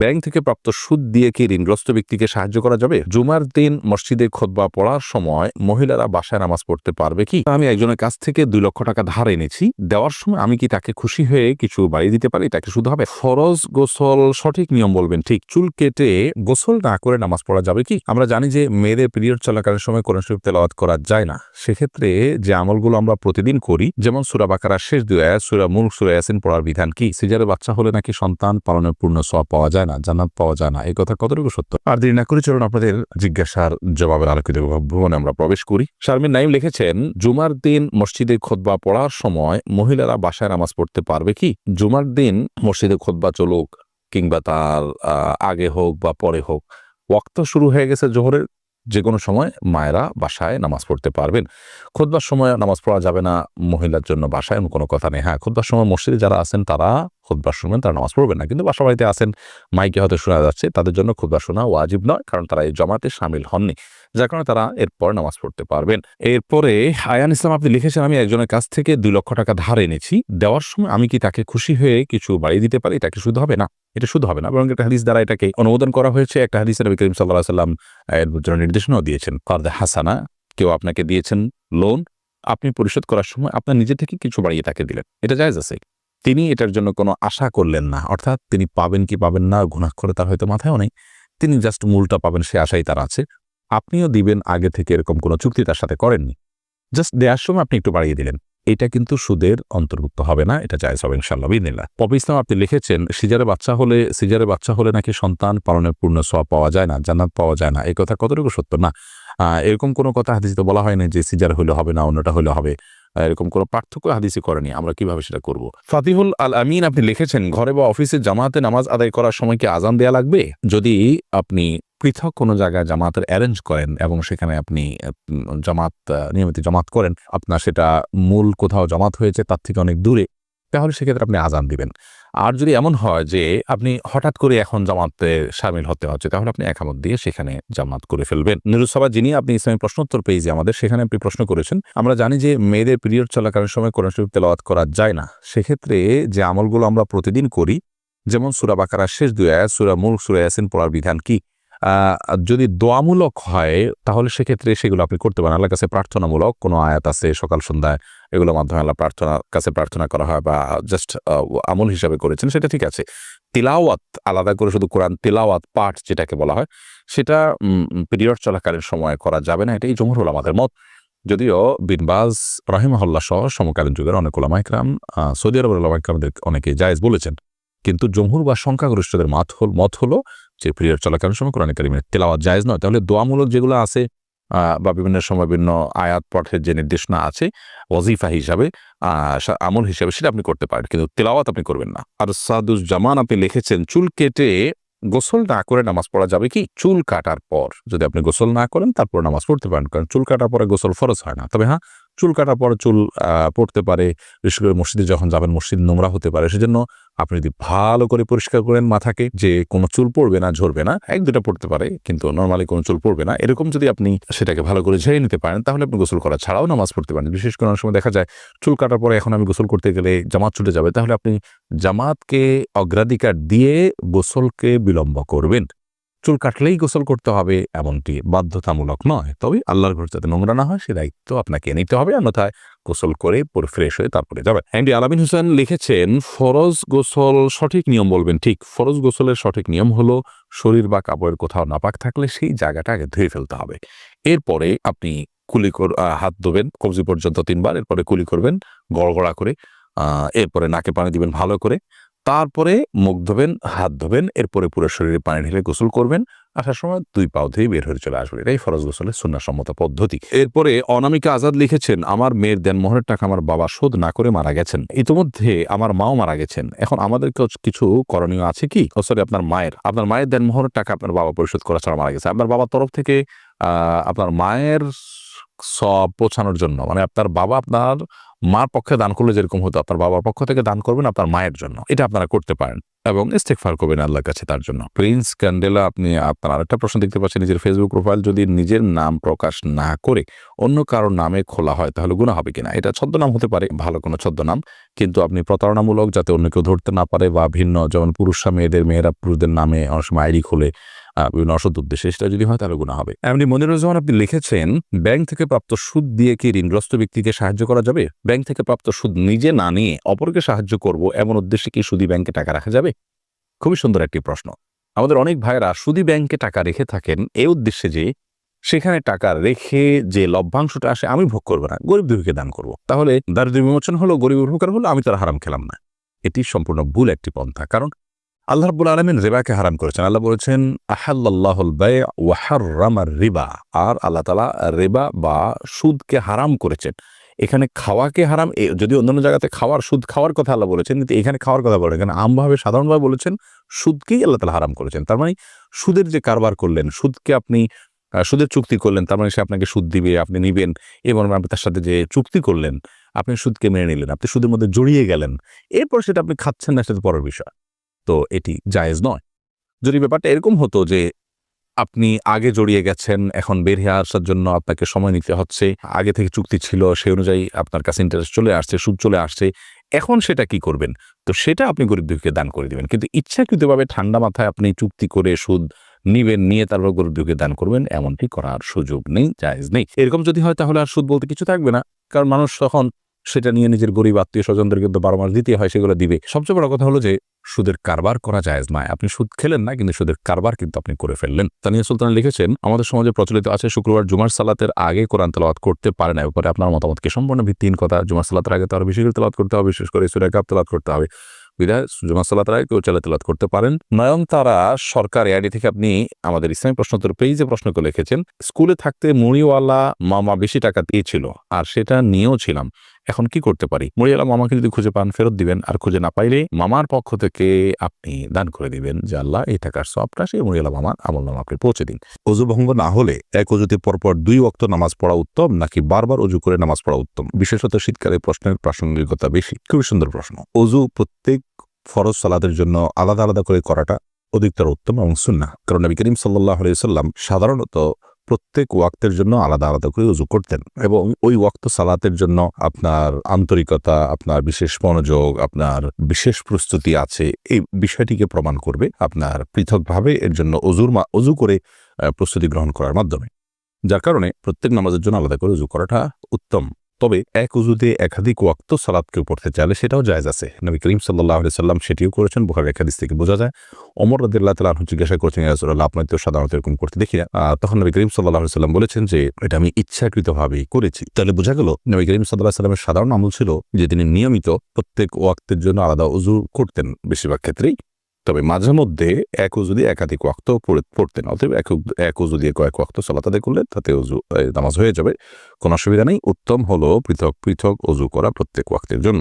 Bank থেকে প্রাপ্ত সুদ দিয়ে কি ঋণগ্রস্ত ব্যক্তিকে সাহায্য করা যাবে? জুমার দিন মসজিদে খুতবা পড়ার সময় মহিলারা বাসায় নামাজ পড়তে পারবে কি? আমি একজনের কাছ থেকে 2 লক্ষ টাকা ধার এনেছি, দেওয়ার সময় আমি কি তাকে খুশি হয়ে কিছু বাড়িয়ে দিতে পারি? তাকে শুধু হবে? ফরজ গোসল সঠিক নিয়ম বলবেন ঠিক, চুল কেটে গোসল না করে নামাজ পড়া যাবে কি? আমরা জানি যে মেয়েদের পিরিয়ড চলাকালীন সময় কোরআন শরীফ তেলাওয়াত করা যায় না। সেক্ষেত্রে যে আমলগুলো আমরা প্রতিদিন করি, যেমন সূরা বাকারার শেষ 2 আয়াত, সূরা মুলক, সূরা ইয়াসিন পড়ার বিধান কি? সিজারে বাচ্চা হলে নাকি সন্তান পালনের পূর্ণ সওয়াব পাওয়া যায় না, জান্নাত পাওয়া যায় না, এই কথা কতটুকু সত্য? আর দেরি না করে চলুন আপনাদের জিজ্ঞাসার জবাবের আলোকিত ভুবনে আমরা প্রবেশ করি। শারমিন নাইম লিখেছেন, জুমার দিন মসজিদে খুতবা পড়ার সময় মহিলারা বাসায় নামাজ পড়তে পারবে কি? জুমার দিন মসজিদে খুতবা চলুক কিংবা তার আগে হোক বা পরে হোক, ওয়াক্ত শুরু হয়ে গেছে জোহরের, যে কোনো সময় মায়েরা বাসায় নামাজ পড়তে পারবেন। খুতবার সময় নামাজ পড়া যাবে না মহিলার জন্য বাসায়, এমন কোনো কথা নেই। হ্যাঁ, খুতবার সময় মসজিদে যারা আছেন তারা খুতবার শুনবেন, তারা নামাজ পড়বেন না। কিন্তু বাসা বাড়িতে আছেন, মাইকে হয়তো শোনা যাচ্ছে, তাদের জন্য খুতবা শোনা ওয়াজিব নয়, কারণ তারা এই জমাতে শামিল হননি, যার কারণে তারা এরপর নামাজ পড়তে পারবেন। এরপরে আয়ান ইসলাম আপনি লিখেছেন, আমি একজনের কাছ থেকে 2 লক্ষ টাকা ধার এনেছি, দেওয়ার সময় আমি কি তাকে খুশি হয়ে কিছু বাড়িয়ে দিতে পারি? এটাকে শুধু হবে না, এটা শুধু হবে না, বরং একটা হাদিস দ্বারা এটাকে অনুমোদন করা হয়েছে। একটা হাদিসে নবী করিম সাল্লাল্লাহু আলাইহি ওয়াসাল্লাম এর জন্য নির্দেশনাও দিয়েছেন, কারদে হাসানা, কেউ আপনাকে দিয়েছেন লোন, আপনি পরিশোধ করার সময় আপনার নিজে থেকে কিছু বাড়িয়ে তাকে দিলেন, এটা জায়েজ আছে। তিনি এটার জন্য কোনো আশা করলেন না, অর্থাৎ তিনি পাবেন কি পাবেন না গুনাহ করে তার হয়তো মাথায়ও নেই, তিনি জাস্ট মূলটা পাবেন সে আশাই তার আছে। আপনিও দিবেন আগে থেকে এরকম কোনো চুক্তি তার সাথে করেননি, জাস্ট দেওয়ার সময় আপনি একটু বাড়িয়ে দিলেন, এটা কিন্তু সুদের অন্তর্ভুক্ত হবে না, এটা জায়েজ হবে ইনশাআল্লাহ বিইذনিল্লাহ। পপি ইসলাম আপনি লিখেছেন, সিজারে বাচ্চা হলে নাকি সন্তান পালনের পূর্ণ সওয়াব পাওয়া যায় না, জান্নাত পাওয়া যায় না, এই কথা কতটুকু সত্য? না, এরকম কোনো কথা হাদিসে বলা হয় না যে সিজার হইলে হবে না, অন্যটা হইলে হবে, এরকম কোনো পার্থক্য হাদিসে করেনি, আমরা কিভাবে সেটা করব? ফাতিহুল আল আমিন আপনি লিখেছেন, ঘরে বা অফিসে জামাতে নামাজ আদায় করার সময় কি আজান দেয়া লাগবে? যদি আপনি পৃথক কোনো জায়গায় জামাতের অ্যারেঞ্জ করেন এবং সেখানে আপনি জামাত নিয়মিত জামাত করেন, আপনার সেটা মূল কোথাও জামাত হয়েছে তার থেকে অনেক দূরে, তাহলে সেক্ষেত্রে আপনি আজান দিবেন। আর যদি এমন হয় যে আপনি হঠাৎ করে এখন জামাতে শামিল হতে হচ্ছে, তাহলে আপনি একামত দিয়ে সেখানে জামাত করে ফেলবেন। নিরুৎসভা যিনি আপনি ইসলামী প্রশ্নোত্তর পেয়েছি আমাদের, সেখানে আপনি প্রশ্ন করেছেন, আমরা জানি যে মেয়েদের পিরিয়ড চলাকালীন সময় কোরআন শরীফ তেলাওয়াত করা যায় না। সেক্ষেত্রে যে আমলগুলো আমরা প্রতিদিন করি, যেমন সূরা বাকারার শেষ 2 আয়াত, সূরা মুলক, সূরা ইয়াসিন পড়ার বিধান কি? যদি দোয়ামূলক হয় তাহলে সেক্ষেত্রে সেগুলো আপনি করতে পারেন। আল্লাহর কাছে প্রার্থনামূলক কোনো আয়াত আছে সকাল সন্ধ্যায়, এগুলোর মাধ্যমে আল্লাহ কাছে প্রার্থনা করা হয় বা জাস্ট আমল হিসাবে করেছেন, সেটা ঠিক আছে। তিলাওয়াত আলাদা করে শুধু কোরআন তিলাওয়াত পাঠ যেটাকে বলা হয়, সেটা পিরিয়ড চলাকালীন সময় করা যাবে না, এটাই জমহুর উলামাদের মত। যদিও বিন বাজ রাহিমাহুল্লাহ সহ সমকালীন যুগের অনেক উলামা ইকরাম, সৌদি আরবের উলামা ইকরামদের অনেকে জায়েজ বলেছেন, কিন্তু জমহুর বা সংখ্যাগরিষ্ঠদের মত হলো যে পিরিয়ড চলাকালীন সময় কোরআন কারীমের তেলাওয়াত জায়েজ নয়। তাহলে দোয়ামূলক যেগুলো আছে বা বিভিন্ন সময় বিভিন্ন আয়াত পাঠের যে নির্দেশনা আছে ওয়াজিফা হিসাবে, আমল হিসাবে, সেটা আপনি করতে পারেন, কিন্তু তেলাওয়াত আপনি করবেন না। আর সাদুজ্জামান আপনি লিখেছেন, চুল কেটে গোসল না করে নামাজ পড়া যাবে কি? চুল কাটার পর যদি আপনি গোসল না করেন তারপর নামাজ পড়তে পারেন, কারণ চুল কাটার পরে গোসল ফরজ হয় না। তবে হ্যাঁ, চুল কাটার পর চুল পড়তে পারে, বিশেষ করে মসজিদে যখন যাবেন মসজিদ নোংরা হতে পারে, সেজন্য আপনি যদি ভালো করে পরিষ্কার করেন মাথাকে, যে কোনো চুল পড়বে না, ঝরবে না, 1-2টা পড়তে পারে কিন্তু নর্মালি কোনো চুল পড়বে না, এরকম যদি আপনি সেটাকে ভালো করে ঝেড়ে নিতে পারেন, তাহলে আপনি গোসল করা ছাড়াও নামাজ পড়তে পারেন। বিশেষ করে অনেক সময় দেখা যায় চুল কাটার পরে এখন আমি গোসল করতে গেলে জামাত ছুটে যাবে, তাহলে আপনি জামাতকে অগ্রাধিকার দিয়ে গোসলকে বিলম্ব করবেন। চুল কাটলেই গোসল করতে হবে এমনটি বাধ্যতামূলক নয়, তবে আল্লাহর ঘর যাতে নোংরা না হয় সে দায়িত্ব আপনাকে নিতে হবে, অন্যথায় গোসল করে পুরো ফ্রেশ হয়ে তারপরে যাবেন। এমডি আলামিন হোসেন লিখেছেন, ফরজ গোসল সঠিক নিয়ম বলবেন ঠিক। ফরজ গোসলের সঠিক নিয়ম হলো শরীর বা কাপড়ের কোথাও নাপাক থাকলে সেই জায়গাটা আগে ধুয়ে ফেলতে হবে, এরপরে আপনি কুলি হাত ধোবেন কবজি পর্যন্ত 3 বার, এরপরে কুলি করবেন গড়গড়া করে, এরপরে নাকে পানি দিবেন ভালো করে, তারপরে মুখ ধোবেন, হাত ধোবেন, এরপরে পুরো শরীরে পানি ঢেলে গোসল করবেন, আসার সময় 2 পাও ধুয়ে বের হয়ে চলে আসবেন। এটাই ফরজ গোসলের সুন্নাহসম্মত পদ্ধতি। এরপরে অনামিকা আজাদ লিখেছেন, আমার মেয়ের দেনমোহরের টাকা আমার বাবা শোধ না করে মারা গেছেন, ইতিমধ্যে আমার মাও মারা গেছেন, এখন আমাদের কিছু করণীয় আছে কি? আপনার মায়ের দেনমোহরের টাকা আপনার বাবা পরিশোধ করা ছাড়া মারা গেছে, আপনার বাবার তরফ থেকে আপনার মায়ের সব পৌঁছানোর জন্য, মানে আপনার বাবা আপনার মার পক্ষে দান করলে যেরকম হতো, আপনার বাবার পক্ষ থেকে দান করবেন আপনার মায়ের জন্য, এটা আপনারা করতে পারেন। এবং ইস্তেগফার করবেন আল্লাহর কাছে তার জন্য। প্রিন্স ক্যান্ডেলা, আপনি আপনার আরেকটা প্রশ্ন দেখতে পাচ্ছেন, নিজের ফেসবুক প্রোফাইল যদি নিজের নাম প্রকাশ না করে অন্য কারোর নামে খোলা হয় তাহলে গুনাহ হবে কিনা? এটা ছদ্মনাম হতে পারে, ভালো কোনো ছদ্মনাম, কিন্তু আপনি প্রতারণামূলক যাতে অন্য কেউ ধরতে না পারে বা ভিন্ন, যেমন পুরুষরা মেয়েদের, মেয়েরা পুরুষদের নামে অনেক সময় আইডি খোলে বিভিন্ন অসৎ উদ্দেশ্যে, সেটা যদি হয় তাহলে গুনাহ হবে। এমনি মনিরুজ্জামান আপনি লিখেছেন, ব্যাংক থেকে প্রাপ্ত সুদ দিয়ে কি ঋণগ্রস্ত ব্যক্তিকে সাহায্য করা যাবে? ব্যাংক থেকে প্রাপ্ত সুদ নিজে না নিয়ে অপরকে সাহায্য করব এমন উদ্দেশ্যে কি সুদী ব্যাংকে টাকা রাখা যাবে? খুবই সুন্দর একটি প্রশ্ন। আমাদের অনেক ভাইয়েরা সুদী ব্যাংকে টাকা রেখে থাকেন এই উদ্দেশ্যে যে সেখানে টাকা রেখে যে লভ্যাংশটা আসে আমি ভোগ করবো না, গরিব দুঃখীকে দান করব। তাহলে দারিদ্র্য বিমোচন হলো, গরিব উপকার হলো, আমি তার হারাম খেলাম না। এটি সম্পূর্ণ ভুল একটি পন্থা। কারণ আল্লাহ রাব্বুল আলামিন রিবাকে হারাম করেছেন। আল্লাহ বলেছেন আহাল্লাল্লাহুল বায়' ওয়া হাররামার রিবা, আর আল্লাহ তাআলা রিবা বা সুদকে হারাম করেছেন। এখানে খাওয়াকে হারাম, যদি অন্যান্য জায়গাতে সুদ খাওয়ার কথা আল্লাহ বলেছেন, কিন্তু এখানে খাওয়ার কথা বলেন, এখানে আমভাবে সাধারণভাবে বলেছেন সুদকেই আল্লাহ তাআলা হারাম করেছেন। তার মানে সুদের যে কারবার করলেন, সুদকে আপনি সুদের চুক্তি করলেন, তার মানে সে আপনাকে সুদ দিবে, আপনি নিবেন, এবং আপনি তার সাথে যে চুক্তি করলেন, আপনি সুদকে মেনে নিলেন, আপনি সুদের মধ্যে জড়িয়ে গেলেন, এরপর সেটা আপনি খাচ্ছেন না, সেটা পরের বিষয়। তো এটি জায়েজ নয়। যদি ব্যাপারটা এরকম হতো যে আপনি আগে জড়িয়ে গেছেন, এখন বের হয়ে আসার জন্য আপনাকে সময় নিতে হচ্ছে, আগে থেকে চুক্তি ছিল, সেই অনুযায়ী আপনার কাছে ইন্টারেস্ট চলে আসছে, সুদ চলে আসছে, এখন সেটা কি করবেন? তো সেটা আপনি গরিব দুঃখীকে দান করে দিবেন। কিন্তু ইচ্ছাকৃতভাবে ঠান্ডা মাথায় আপনি চুক্তি করে সুদ নিবেন, নিয়ে তারপর গরিব দুঃখীকে দান করবেন, এমনটি করার সুযোগ নেই, জায়েজ নেই। এরকম যদি হয় তাহলে আর সুদ বলতে কিছু থাকবে না। কারণ মানুষ তখন সেটা নিয়ে নিজের গরিব আত্মীয় স্বজনদেরকে তো 12 মাস দিতে হয়, সেগুলো দিবে। সবচেয়ে বড় কথা হলো যে সুদের কারবার করা জায়েজ নয়। আপনি সুদ খেলেন না, কিন্তু সুদের কারবার কিন্তু আপনি করে ফেললেন। তানিয়া সুলতান লিখেছেন, আমাদের সমাজে প্রচলিত আছে শুক্রবার জুমার সালাতের আগে কোরআন তেলাওয়াত করতে পারে না। এরপরে আপনার মতামত কি? সম্পূর্ণ ভিত্তিহীন কথা। জুমার সালাতের আগে তো আরো বেশি করে তেলাওয়াত করতে হবে, বিশেষ করে সূরা কাহফ তেলাওয়াত করতে হবে। বিধায় জুমার সালাতের আগে কেউ চাইলে তেলাওয়াত করতে পারেন। নয়নতারা সরকার এআইডি থেকে আপনি আমাদের ইসলামী প্রশ্নোত্তর পেজে প্রশ্ন করে লিখেছেন, স্কুলে থাকতে মুড়িওয়ালা মামা বেশি টাকা দিয়েছিল আর সেটা নিয়েও ছিলাম, এখন কি করতে পারি? মুড়িওয়ালা মামাকে যদি খুঁজে পান ফেরত দিবেন, আর খুঁজে না পাইলে মামার পক্ষ থেকে আপনি দান করে দিবেন, যে আল্লাহ এই টাকার সওয়াবটা সেই মুড়িওয়ালা মামার আমলনামা আপনি পৌঁছে দিন। অজু ভঙ্গ না হলে এক অজুতে পরপর 2 ওয়াক্ত নামাজ পড়া উত্তম নাকি বারবার অজু করে নামাজ পড়া উত্তম? বিশেষত শীতকালে প্রশ্নের প্রাসঙ্গিকতা বেশি। খুবই সুন্দর প্রশ্ন। অজু প্রত্যেক ফরজ সালাতের জন্য আলাদা আলাদা করে করাটা অধিকতর উত্তম এবং সুন্নাহ। কারণ নবী করিম সাল্লাল্লাহু আলাইহি সাল্লাম সাধারণত প্রত্যেক ওয়াক্তের জন্য আলাদা আলাদা করে উযু করতেন, এবং ওই ওয়াক্ত সালাতের জন্য আপনার আন্তরিকতা, আপনার বিশেষ মনোযোগ, আপনার বিশেষ প্রস্তুতি আছে, এই বিষয়টিকে প্রমাণ করবে আপনার পৃথকভাবে এর জন্য অজু করে প্রস্তুতি গ্রহণ করার মাধ্যমে। যার কারণে প্রত্যেক নামাজের জন্য আলাদা করে উযু করাটা উত্তম। তবে এক উযুতে একাধিক ওয়াক্ত সালাত কেউ পড়তে চাইলে সেটাও জায়েজ আছে। নবী করিম সাল্লাল্লাহু আলাইহি সাল্লাম সেটিও করেছেন, বুখারীর হাদিস থেকে বোঝা যায়। ওমর রাদিয়াল্লাহু তাআলা আনহু জিজ্ঞাসা করছেন, ইয়া রাসূলুল্লাহ, আপনাকে তো সাধারণত এরকম করতে দেখি না। তখন নবী করিম সাল্লাল্লাহু আলাইহি সাল্লাম বলেছেন যে এটা আমি ইচ্ছাকৃতভাবেই করেছি। তাহলে বোঝা গেল নবী করিম সাল্লাল্লাহু আলাইহি সাল্লামের সাধারণ আমল ছিল যে তিনি নিয়মিত প্রত্যেক ওয়াক্তের জন্য আলাদা উযু করতেন বেশিরভাগ ক্ষেত্রেই। তবে মাঝে মধ্যে এক উযু দিয়ে একাধিক ওয়াক্ত পড়তেন। অতএব এক উযু দিয়ে কয়েক ওয়াক্ত সালাত আদায় করলে তাতে নামাজ হয়ে যাবে, কোনো অসুবিধা নেই। উত্তম হলো পৃথক পৃথক উযু করা প্রত্যেক ওয়াক্তের জন্য।